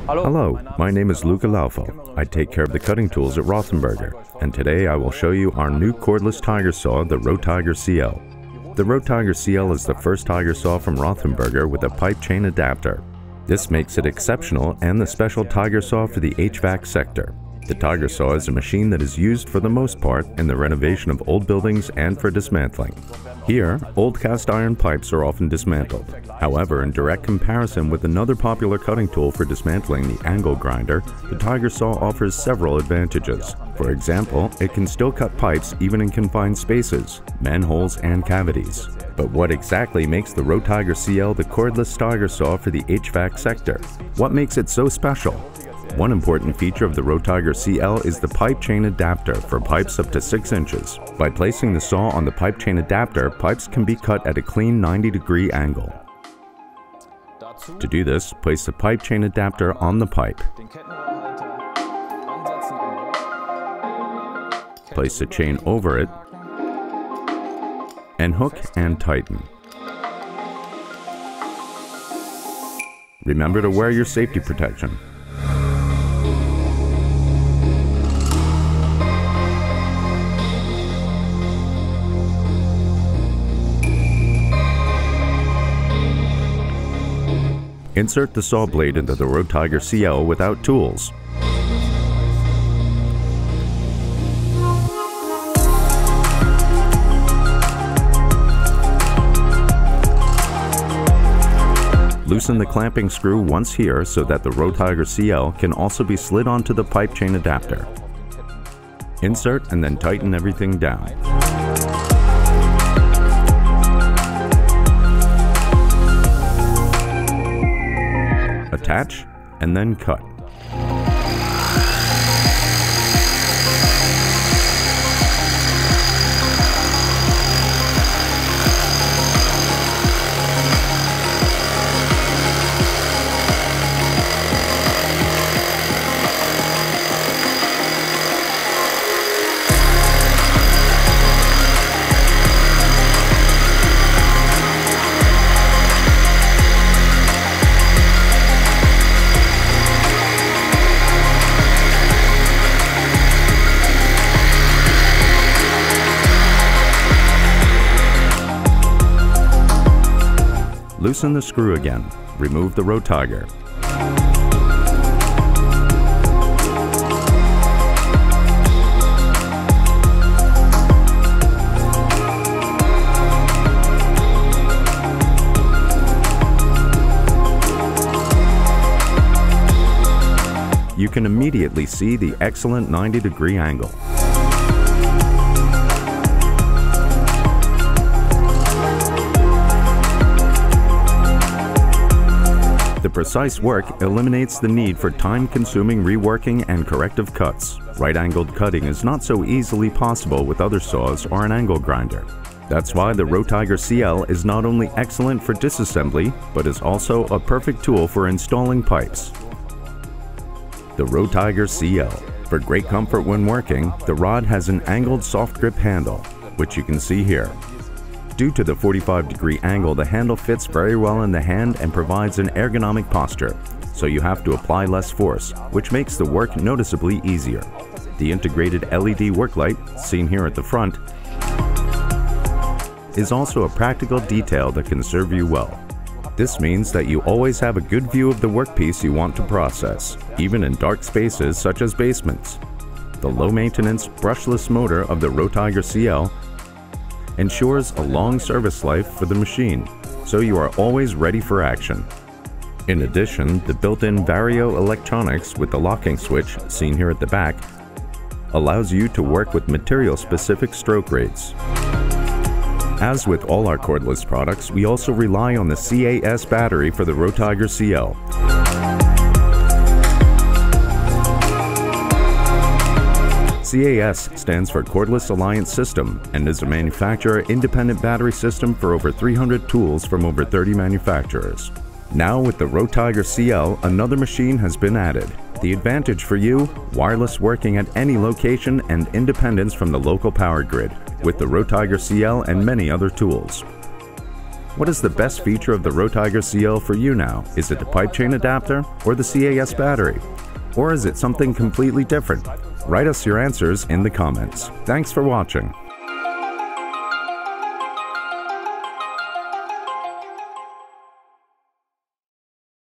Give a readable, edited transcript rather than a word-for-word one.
Hello, my name is Luca Laufo. I take care of the cutting tools at Rothenberger, and today I will show you our new cordless tiger saw, the Rotiger CL. The Rotiger CL is the first tiger saw from Rothenberger with a pipe chain adapter. This makes it exceptional and the special tiger saw for the HVAC sector. The tiger saw is a machine that is used for the most part in the renovation of old buildings and for dismantling. Here, old cast iron pipes are often dismantled. However, in direct comparison with another popular cutting tool for dismantling, the angle grinder, the tiger saw offers several advantages. For example, it can still cut pipes even in confined spaces, manholes, and cavities. But what exactly makes the Rotiger CL the cordless tiger saw for the HVAC sector? What makes it so special? One important feature of the Rotiger CL is the pipe chain adapter for pipes up to 6 inches. By placing the saw on the pipe chain adapter, pipes can be cut at a clean 90-degree angle. To do this, place the pipe chain adapter on the pipe. Place the chain over it, and hook and tighten. Remember to wear your safety protection. Insert the saw blade into the Rotiger CL without tools. Loosen the clamping screw once here so that the Rotiger CL can also be slid onto the pipe chain adapter. Insert and then tighten everything down. Attach, and then cut. Loosen the screw again. Remove the Rotiger. You can immediately see the excellent 90-degree angle. The precise work eliminates the need for time-consuming reworking and corrective cuts. Right-angled cutting is not so easily possible with other saws or an angle grinder. That's why the Rotiger CL is not only excellent for disassembly, but is also a perfect tool for installing pipes. The Rotiger CL. For great comfort when working, the rod has an angled soft grip handle, which you can see here. Due to the 45-degree angle, the handle fits very well in the hand and provides an ergonomic posture, so you have to apply less force, which makes the work noticeably easier. The integrated LED work light, seen here at the front, is also a practical detail that can serve you well. This means that you always have a good view of the workpiece you want to process, even in dark spaces such as basements. The low-maintenance, brushless motor of the Rotiger CL ensures a long service life for the machine, so you are always ready for action. In addition, the built-in Vario electronics with the locking switch, seen here at the back, allows you to work with material-specific stroke rates. As with all our cordless products, we also rely on the CAS battery for the Rotiger CL. CAS stands for Cordless Alliance System and is a manufacturer-independent battery system for over 300 tools from over 30 manufacturers. Now with the Rotiger CL, another machine has been added. The advantage for you, wireless working at any location and independence from the local power grid, with the Rotiger CL and many other tools. What is the best feature of the Rotiger CL for you now? Is it the pipe chain adapter or the CAS battery? Or is it something completely different? Write us your answers in the comments. Thanks for watching.